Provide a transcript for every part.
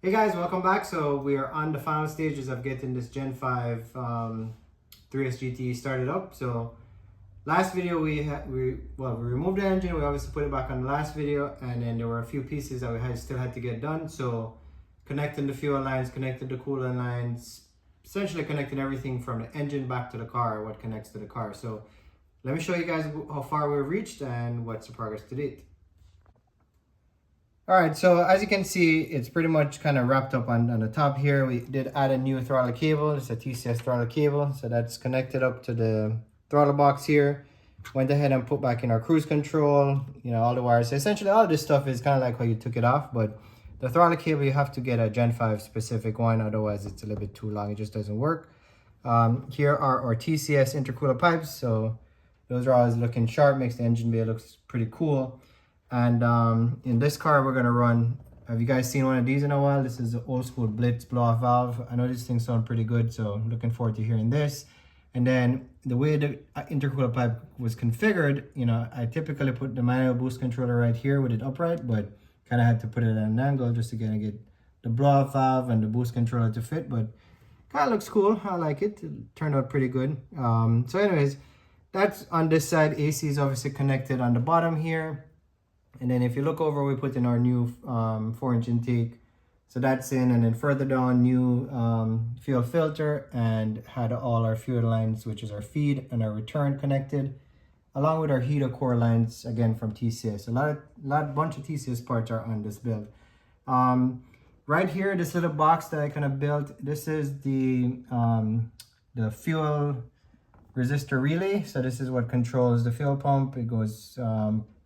Hey guys, welcome back. So we are on the final stages of getting this Gen 5 3S GT started up. So last video we removed the engine. We obviously put it back on the last video, and then there were a few pieces that we still had to get done. So connecting the fuel lines, connecting the coolant lines, essentially connecting everything from the engine back to the car, what connects to the car. So let me show you guys how far we've reached and what's the progress to date. All right, so as you can see, it's pretty much kind of wrapped up on the top here. We did add a new throttle cable. It's a TCS throttle cable. So that's connected up to the throttle box here. Went ahead and put back in our cruise control, all the wires. So essentially all of this stuff is kind of like how you took it off, but the throttle cable, you have to get a Gen 5 specific one. Otherwise, it's a little bit too long. It just doesn't work. Here are our TCS intercooler pipes. So those are always looking sharp, makes the engine bay looks pretty cool. And in this car, we're gonna run, have you guys seen one of these in a while? This is the old school Blitz blow-off valve. I know these things sound pretty good, so I'm looking forward to hearing this. And then the way the intercooler pipe was configured, I typically put the manual boost controller right here with it upright, but kind of had to put it at an angle just to kind of get the blow-off valve and the boost controller to fit, but kind of looks cool. I like it. It turned out pretty good. So anyways, that's on this side. AC is obviously connected on the bottom here. And then if you look over, we put in our new 4-inch intake. So that's in, and then further down, new fuel filter, and had all our fuel lines, which is our feed and our return connected, along with our heater core lines, again, from TCS. A bunch of TCS parts are on this build. Right here, this little box that I kind of built, this is the fuel resistor relay. So this is what controls the fuel pump. It goes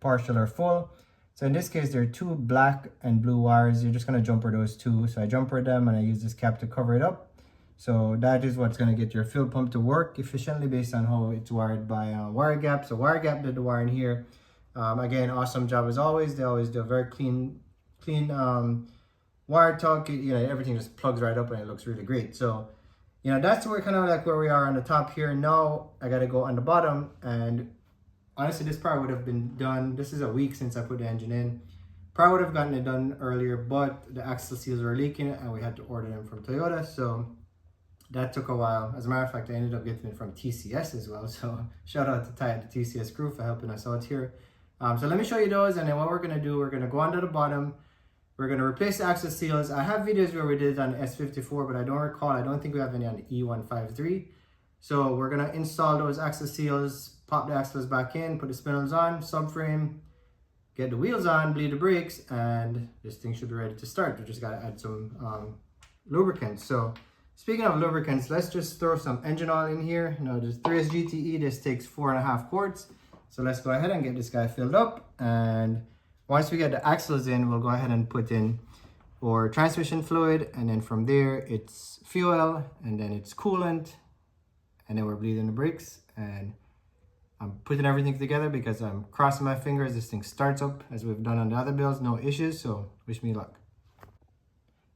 partial or full. So in this case, there are two black and blue wires. You're just going to jumper those two. So I jumper them and I use this cap to cover it up. So that is what's going to get your fuel pump to work efficiently based on how it's wired by Wire Gap. So Wire Gap did the wiring here. Again, awesome job as always. They always do a very clean wire tuck. Everything just plugs right up and it looks really great. So that's where kind of like where we are on the top here. Now I got to go on the bottom, and honestly, this probably would have been done. This is a week since I put the engine in. Probably would have gotten it done earlier, but the axle seals were leaking and we had to order them from Toyota. So that took a while. As a matter of fact, I ended up getting it from TCS as well. So shout out to Ty and the TCS crew for helping us out here. So let me show you those. And then what we're going to do, we're going to go onto the bottom. We're going to replace the axle seals. I have videos where we did it on the S54, but I don't recall. I don't think we have any on the E153. So we're going to install those axle seals, pop the axles back in, put the spindles on, subframe, get the wheels on, bleed the brakes, and this thing should be ready to start. We just got to add some lubricants. So speaking of lubricants, let's just throw some engine oil in here. This 3S GTE, this takes 4.5 quarts. So let's go ahead and get this guy filled up. And once we get the axles in, we'll go ahead and put in our transmission fluid. And then from there, it's fuel, and then it's coolant. And then we're bleeding the brakes, and I'm putting everything together because I'm crossing my fingers this thing starts up as we've done on the other builds, no issues, so wish me luck.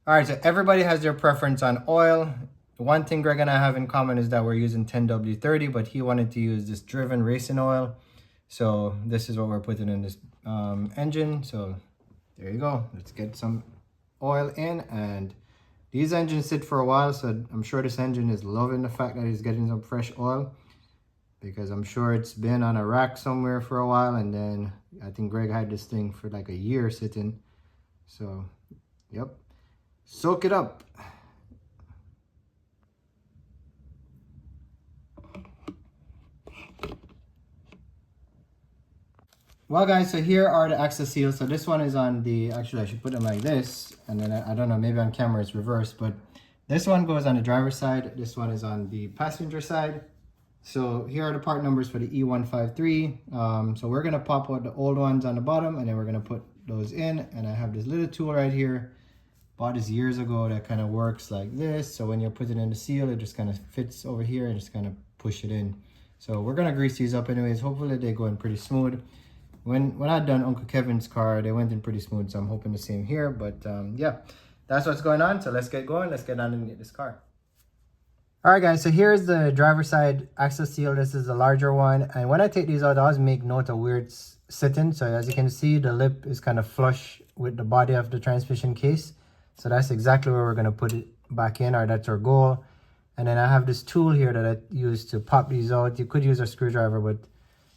All right, so everybody has their preference on oil. The one thing Greg and I have in common is that we're using 10W30, but he wanted to use this Driven racing oil. So this is what we're putting in this engine. So there you go. Let's get some oil in, and these engines sit for a while, so I'm sure this engine is loving the fact that it's getting some fresh oil, because I'm sure it's been on a rack somewhere for a while, and then I think Greg had this thing for like a year sitting. So, yep, soak it up. Well guys, so here are the axle seals. So this one is on the, actually I should put them like this, and then I don't know, maybe on camera it's reversed, but this one goes on the driver's side, this one is on the passenger side. So here are the part numbers for the E153. So we're gonna pop out the old ones on the bottom, and then we're gonna put those in, and I have this little tool right here, bought this years ago, that kind of works like this. So when you're putting in the seal, it just kind of fits over here and just kind of push it in. So we're gonna grease these up anyways. Hopefully they go in pretty smooth. When I'd done Uncle Kevin's car, they went in pretty smooth, so I'm hoping the same here. But yeah, that's what's going on. So let's get going. Let's get on and get this car. All right, guys, so here's the driver's side axle seal. This is the larger one. And when I take these out, I always make note of where it's sitting. So as you can see, the lip is kind of flush with the body of the transmission case. So that's exactly where we're gonna put it back in, or that's our goal. And then I have this tool here that I use to pop these out. You could use a screwdriver, but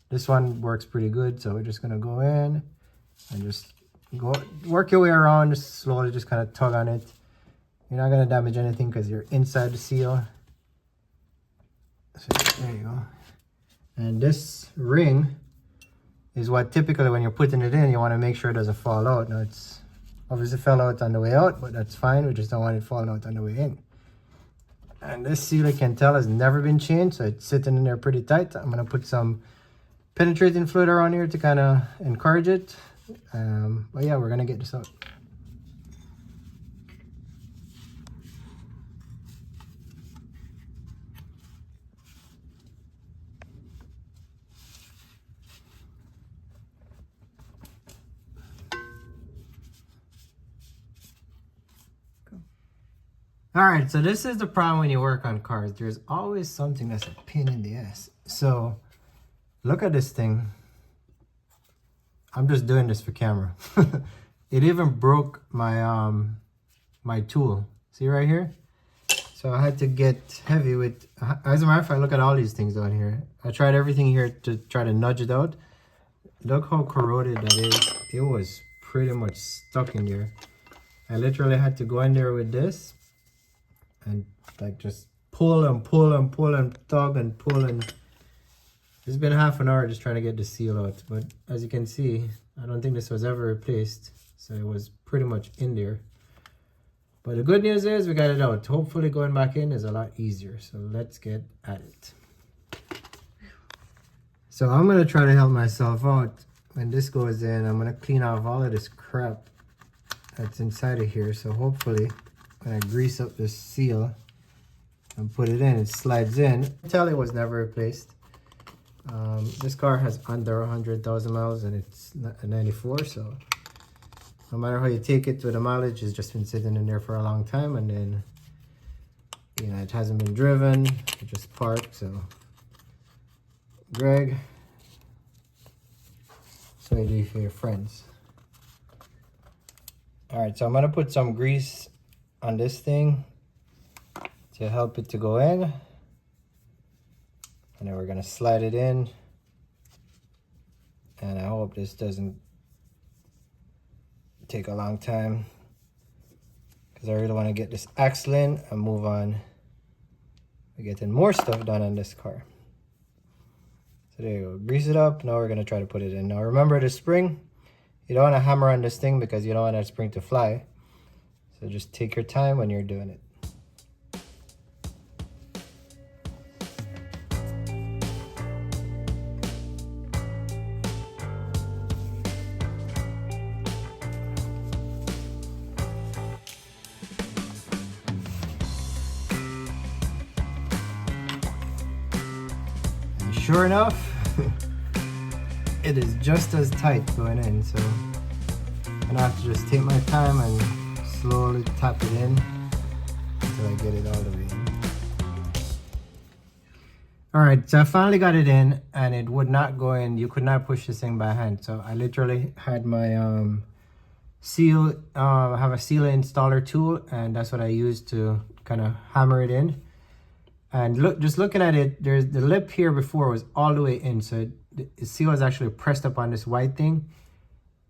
this one works pretty good. So we're just gonna go in and just go work your way around, just slowly, just kind of tug on it. You're not gonna damage anything because you're inside the seal. So there you go. And this ring is what typically when you're putting it in, you want to make sure it doesn't fall out. Now it's obviously fell out on the way out, but that's fine. We just don't want it falling out on the way in. And this seal, I can tell, has never been changed, so it's sitting in there pretty tight. I'm gonna put some penetrating fluid around here to kind of encourage it. But yeah, we're gonna get this out. All right, so this is the problem when you work on cars. There's always something that's a pain in the ass. So look at this thing. I'm just doing this for camera. It even broke my my tool. See right here? So I had to get heavy with, as a matter of fact, look at all these things down here. I tried everything here to try to nudge it out. Look how corroded that is. It was pretty much stuck in there. I literally had to go in there with this and like just pull and pull and pull and tug and pull, and it's been half an hour just trying to get the seal out. But as you can see, I don't think this was ever replaced, so it was pretty much in there. But the good news is we got it out. Hopefully going back in is a lot easier, so let's get at it. So I'm gonna try to help myself out. When this goes in, I'm gonna clean off all of this crap that's inside of here. So hopefully when I grease up this seal and put it in, it slides in. Tell it was never replaced. This car has under 100,000 miles and it's a 94, so no matter how you take it, with the mileage, it's just been sitting in there for a long time, and then, you know, it hasn't been driven, it just parked. So Greg, so you do for your friends. All right, so I'm gonna put some grease on this thing to help it to go in, and then we're gonna slide it in, and I hope this doesn't take a long time because I really want to get this axle in and move on. We're getting more stuff done on this car. So there you go, grease it up. Now we're gonna try to put it in. Now remember the spring, you don't want to hammer on this thing because you don't want that spring to fly. So just take your time when you're doing it. And sure enough, it is just as tight going in. So I'm gonna have to just take my time and slowly tap it in until I get it all the way in. All right, so I finally got it in, and it would not go in. You could not push this thing by hand. So I literally had my seal, I have a seal installer tool, and that's what I use to kind of hammer it in. And look, just looking at it, there's the lip here before was all the way in. So the seal is actually pressed up on this white thing.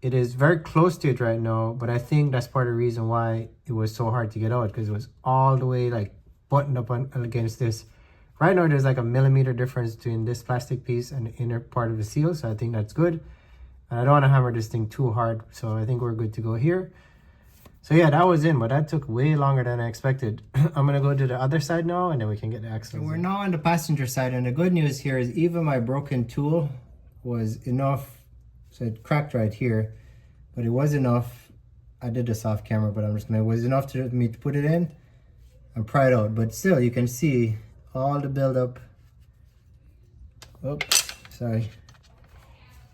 It is very close to it right now, but I think that's part of the reason why it was so hard to get out, because it was all the way like buttoned up on against this. Right now there's like a millimeter difference between this plastic piece and the inner part of the seal, so I think that's good. And I don't want to hammer this thing too hard, so I think we're good to go here. So yeah, that was in, but that took way longer than I expected. I'm gonna go to the other side now, and then we can get the axles. So we're now on the passenger side, and the good news here is even my broken tool was enough. So it cracked right here, but it was enough. I did this off camera, but I'm just gonna, it was enough to me to put it in and pry it out. But still, you can see all the buildup. Oops, sorry.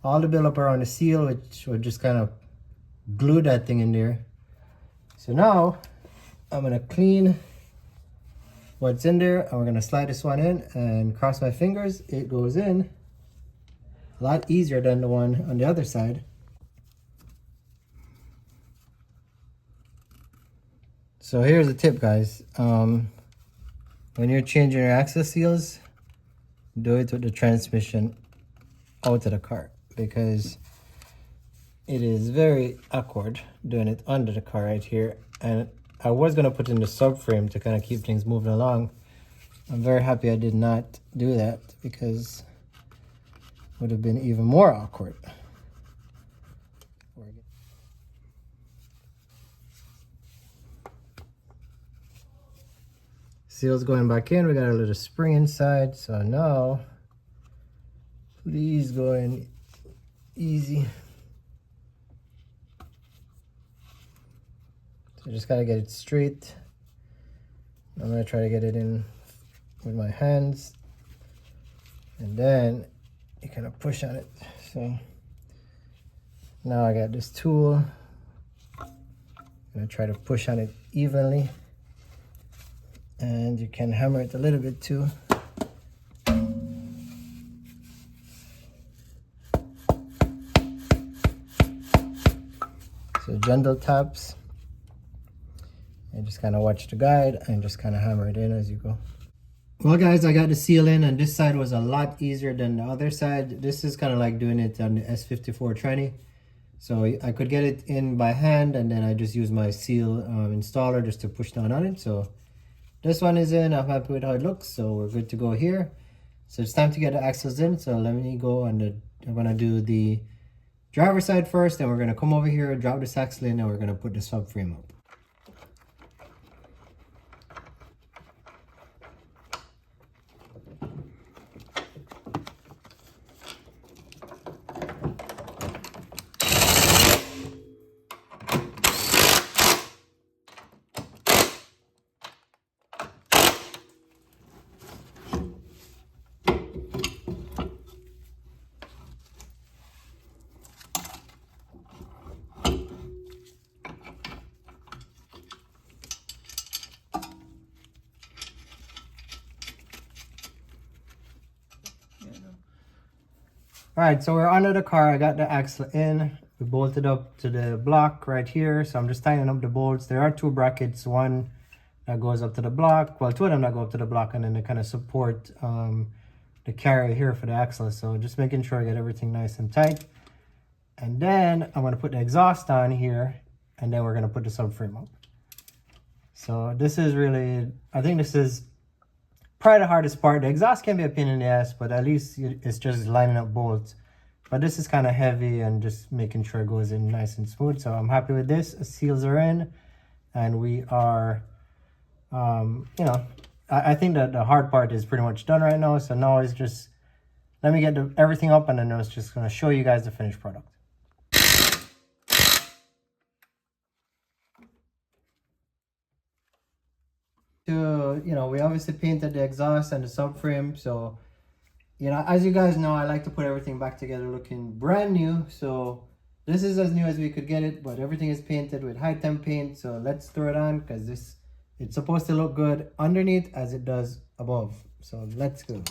All the buildup around the seal, which would just kind of glue that thing in there. So now I'm gonna clean what's in there, and we're gonna slide this one in and cross my fingers. It goes in a lot easier than the one on the other side. So here's a tip, guys. When you're changing your axle seals, do it with the transmission out of the car, because it is very awkward doing it under the car right here. And I was gonna put in the subframe to kind of keep things moving along. I'm very happy I did not do that, because it would have been even more awkward. Seals going back in. We got a little spring inside, so now please go in easy. So just gotta get it straight. I'm gonna try to get it in with my hands, and then you kind of push on it. So now I got this tool. I'm gonna try to push on it evenly, and you can hammer it a little bit too. So gentle taps, and just kind of watch the guide and just kind of hammer it in as you go. Well guys, I got the seal in, and this side was a lot easier than the other side. This is kind of like doing it on the S54 tranny. So I could get it in by hand, and then I just use my seal installer just to push down on it. So this one is in. I'm happy with how it looks, so we're good to go here. So it's time to get the axles in. So let me go on the, I'm gonna do the driver's side first, then we're gonna come over here, drop this axle in, and we're gonna put the subframe up. All right, so we're under the car. I got the axle in. We bolted up to the block right here. So I'm just tightening up the bolts. There are two brackets, one that goes up to the block. Well, two of them that go up to the block, and then they kind of support the carrier here for the axle. So just making sure I get everything nice and tight. And then I'm gonna put the exhaust on here, and then we're gonna put the subframe up. So this is really, I think this is probably the hardest part. The exhaust can be a pain in the ass, but at least it's just lining up bolts. But this is kind of heavy and just making sure it goes in nice and smooth. So I'm happy with this. The seals are in, and we are, you know, I think that the hard part is pretty much done right now. So now it's just, let me get everything up, and then I was just gonna show you guys the finished product. You know, we obviously painted the exhaust and the subframe. So, you know, as you guys know, I like to put everything back together looking brand new. So this is as new as we could get it, but everything is painted with high temp paint. So let's throw it on, because it's supposed to look good underneath as it does above. So let's go.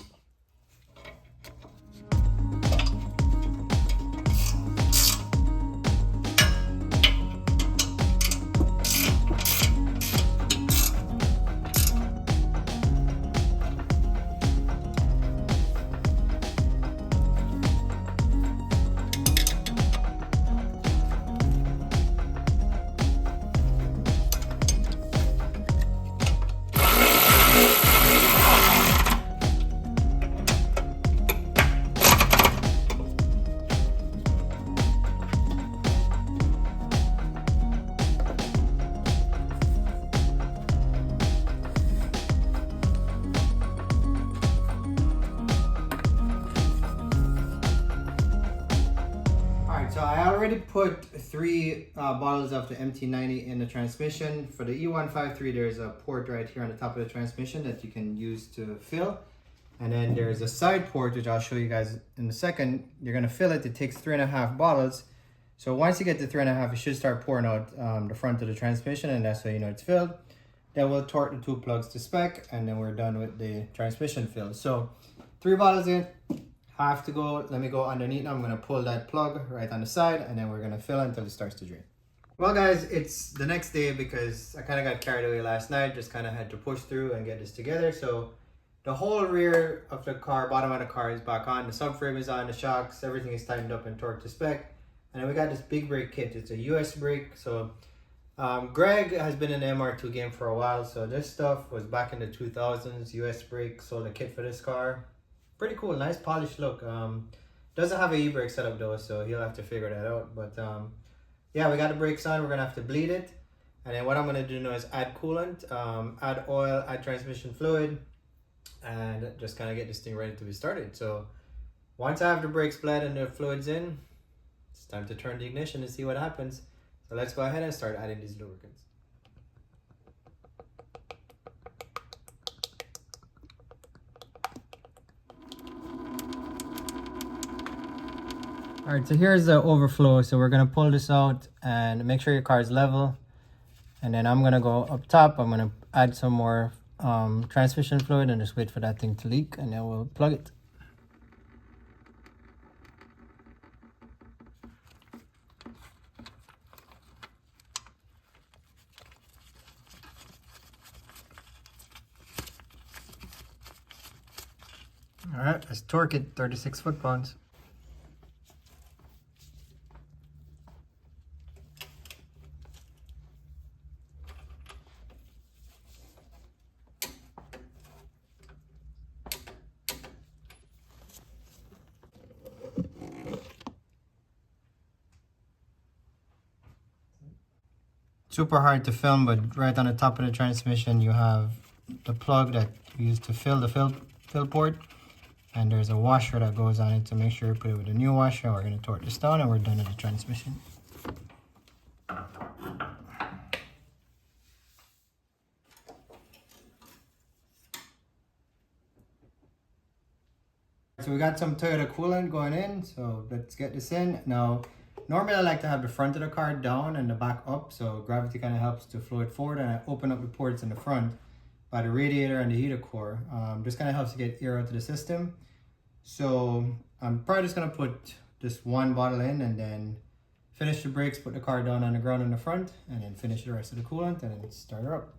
So I already put 3 bottles of the MT90 in the transmission. For the E153, there's a port right here on the top of the transmission that you can use to fill. And then there's a side port, which I'll show you guys in a second. You're gonna fill it. It takes 3.5 bottles. So once you get to 3.5, it should start pouring out the front of the transmission, and that's how you know it's filled. Then we'll torque the 2 plugs to spec, and then we're done with the transmission fill. So 3 bottles in. Have to go. Let me go underneath. I'm going to pull that plug right on the side, and then we're going to fill until it starts to drain. Well guys, it's the next day because I kind of got carried away last night, just kind of had to push through and get this together. So the whole rear of the car, bottom of the car is back on, the subframe is on, the shocks, everything is tightened up and torqued to spec. And then we got this big brake kit, it's a US brake. So Greg has been in the MR2 game for a while, so this stuff was back in the 2000s, US brake, sold a kit for this car. Pretty cool, nice polished look. Doesn't have an e-brake setup though, so he'll have to figure that out. But yeah, we got the brakes on, we're gonna have to bleed it. And then what I'm gonna do now is add coolant, add oil, add transmission fluid, and just kind of get this thing ready to be started. So once I have the brakes bled and the fluids in, it's time to turn the ignition and see what happens. So let's go ahead and start adding these lubricants. All right, so here's the overflow. So we're gonna pull this out and make sure your car is level. And then I'm gonna go up top, I'm gonna add some more transmission fluid and just wait for that thing to leak, and then we'll plug it. All right, let's torque it, 36 foot-pounds. Super hard to film, but right on the top of the transmission you have the plug that you use to fill the fill port, and there's a washer that goes on it, so make sure you put it with a new washer. We're going to torque this down and we're done with the transmission. So we got some Toyota coolant going in, so let's get this in. Now normally I like to have the front of the car down and the back up, so gravity kind of helps to flow it forward, and I open up the ports in the front by the radiator and the heater core. This kind of helps to get air out of the system. So I'm probably just going to put this one bottle in and then finish the brakes, put the car down on the ground in the front, and then finish the rest of the coolant and then start her up.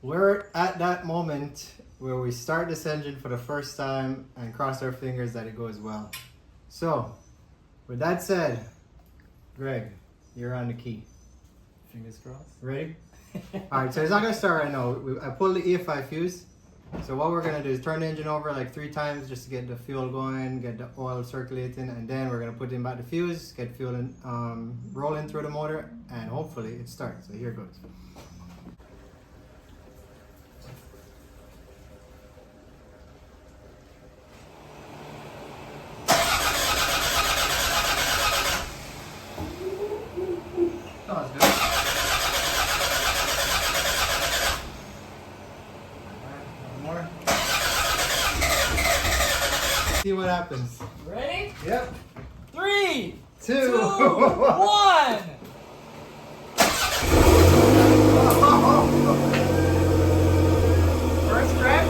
We're at that moment where we start this engine for the first time and cross our fingers that it goes well. So, with that said, Greg, you're on the key. Fingers crossed. Ready? Alright, so it's not going to start right now. I pulled the EFI fuse. So what we're going to do is turn the engine over like 3 times just to get the fuel going, get the oil circulating, and then we're going to put in back the fuse, get fuel in, rolling through the motor, and hopefully it starts. So here goes. Sounds good. More. See what happens. Ready? Yep. 3, 2, 1. First crack.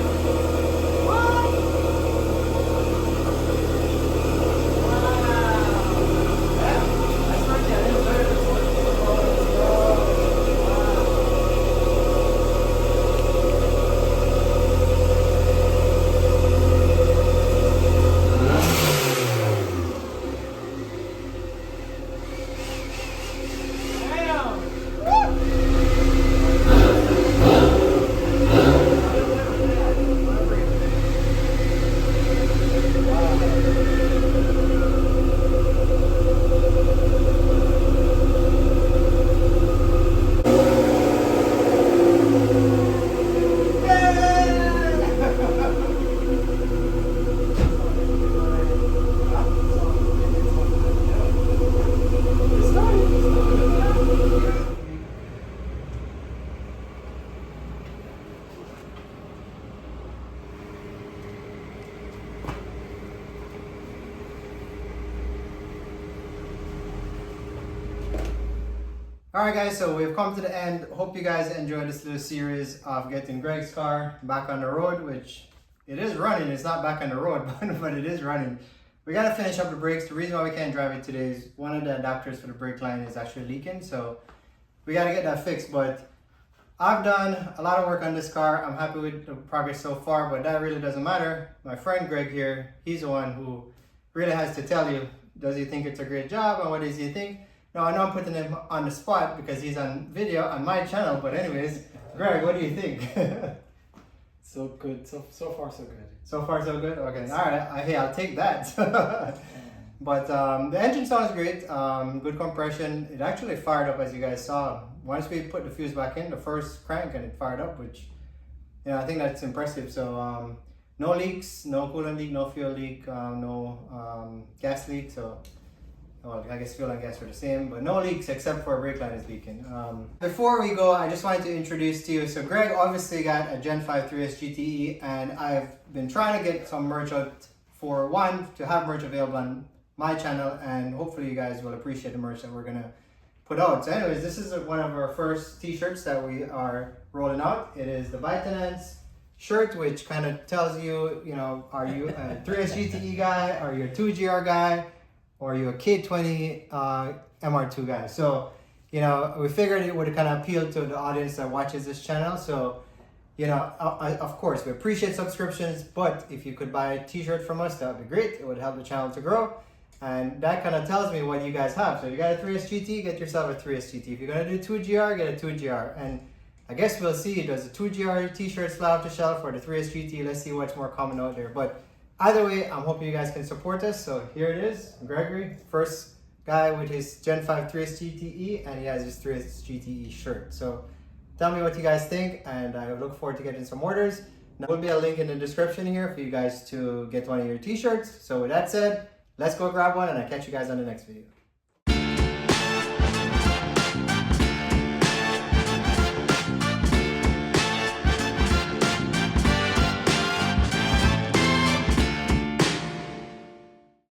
Alright guys, so we've come to the end. Hope you guys enjoyed this little series of getting Greg's car back on the road, which it is running. It's not back on the road, but it is running. We gotta finish up the brakes. The reason why we can't drive it today is one of the adapters for the brake line is actually leaking, so we gotta get that fixed. But I've done a lot of work on this car. I'm happy with the progress so far, but that really doesn't matter. My friend Greg here, he's the one who really has to tell you, does he think it's a great job and what does he think? Now, I know I'm putting him on the spot because he's on video on my channel, but anyways, Greg, what do you think? So good. So far, so good. So far, so good? Okay, alright, hey, I'll take that. But the engine sounds great, good compression. It actually fired up as you guys saw. Once we put the fuse back in, the first crank, and it fired up, which, you know, I think that's impressive. So, no leaks, no coolant leak, no fuel leak, no gas leak, so well, I guess fuel and gas are the same, but no leaks except for brake line is leaking. Before we go, I just wanted to introduce to you, so Greg obviously got a Gen5 3S GTE, and I've been trying to get some merch out for one, to have merch available on my channel, and hopefully you guys will appreciate the merch that we're gonna put out. So anyways, this is one of our first t-shirts that we are rolling out. It is the Vitamins shirt, which kind of tells you, you know, are you a 3S GTE guy, are you a 2GR guy, or are you a K20 MR2 guy? So, you know, we figured it would kind of appeal to the audience that watches this channel. So, you know, of course, we appreciate subscriptions, but if you could buy a t-shirt from us, that would be great. It would help the channel to grow. And that kind of tells me what you guys have. So if you got a 3S GT, get yourself a 3S GT. If you're going to do 2GR, get a 2GR. And I guess we'll see, does the 2GR t-shirt fly off the shelf or the 3S GT? Let's see what's more common out there. But either way, I'm hoping you guys can support us. So here it is, Gregory, first guy with his Gen5 3S GTE, and he has his 3S GTE shirt. So tell me what you guys think, and I look forward to getting some orders. There will be a link in the description here for you guys to get one of your t-shirts. So with that said, let's go grab one, and I'll catch you guys on the next video.